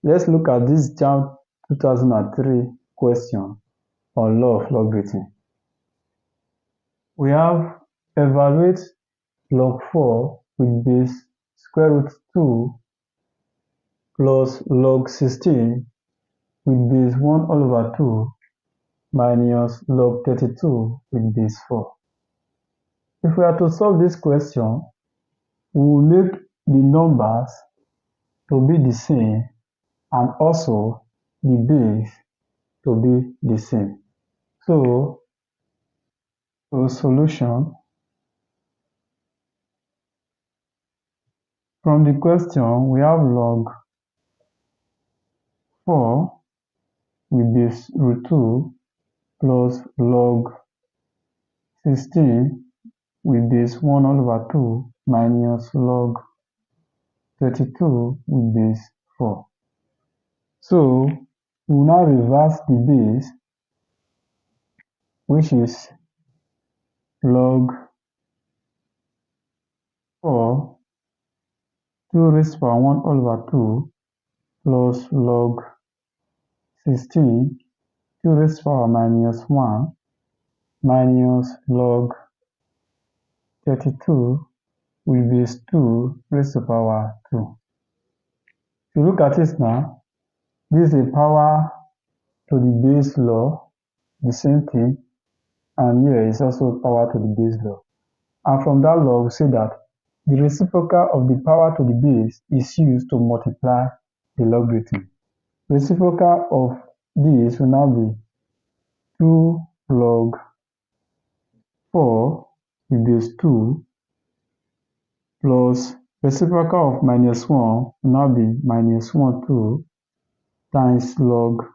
Let's look at this JAMB 2003 question on law of logarithm. We have evaluate log 4 with base square root 2 plus log 16 with base 1 all over 2 minus log 32 with base 4. If we are to solve this question, we will make the numbers to be the same and also the base to be the same. So solution from the question, we have log 4 with base root 2 plus log 16 with base 1 all over 2 minus log 32 with base 4. So we will now reverse the base, which is log 4 2 raised to power 1 all over 2 plus log 16 2 raised to power minus 1 minus log 32 with base 2 raised to power 2. If you look at it now, this is a power to the base law, the same thing, and here is also power to the base law. And from that law, we say that the reciprocal of the power to the base is used to multiply the logarithm. Reciprocal of this will now be 2 log 4 with base 2 plus reciprocal of minus 1 will now be minus 1 2 times log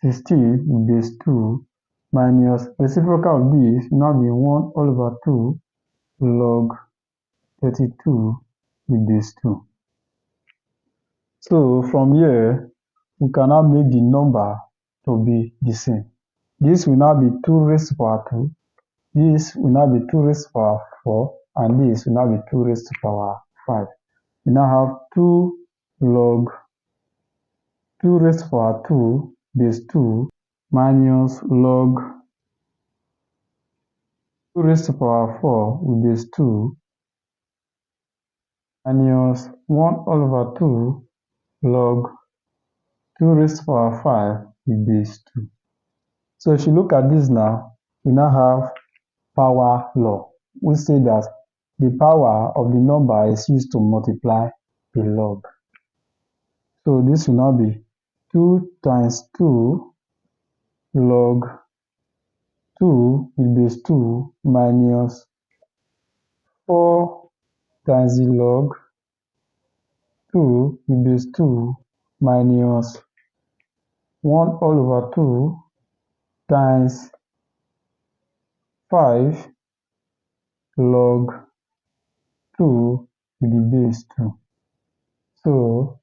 16 with base 2 minus reciprocal of this will now be 1 all over 2 log 32 with base 2. So from here, we can now make the number to be the same. This will now be 2 raised to power 2, this will now be 2 raised to power 4, and this will now be 2 raised to power 5. We now have 2 log 2 raised to power 2 base 2 minus log 2 raised to power 4 with base 2 minus 1 all over 2 log 2 raised to power 5 with base 2. So if you look at this now, we now have power law. We say that the power of the number is used to multiply the log. So this will now be 2 times 2 log 2 with base 2 minus 4 times the log 2 with base 2 minus 1 all over 2 times 5 log 2 with the base 2. So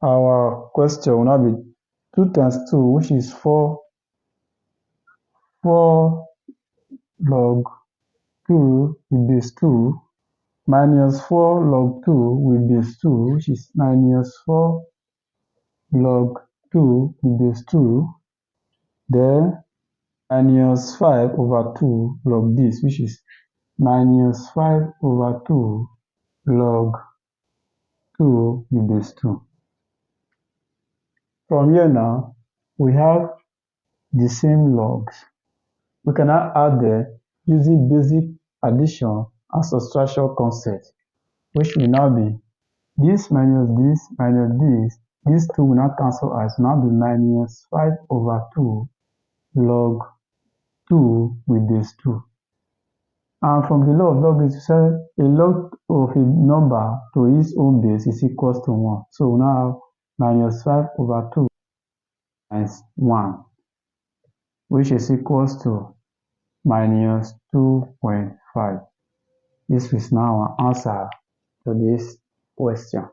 our question will now be 2 times 2, which is 4 log 2 with base 2 minus 4 log 2 with base 2, which is minus 4 log 2 with base 2, then minus 5 over 2 log this, which is minus 5 over 2 log 2 with base 2. From here now, we have the same logs. We can now add them using basic addition and subtraction concept, which will now be this minus this minus this. These two will now cancel out, now be minus 5 over 2 log 2 with base 2. And from the law of logarithms, we say a log of a number to its own base is equals to 1. So we now have minus 5 over 2 times 1, which is equals to minus 2.5. This is now our answer to this question.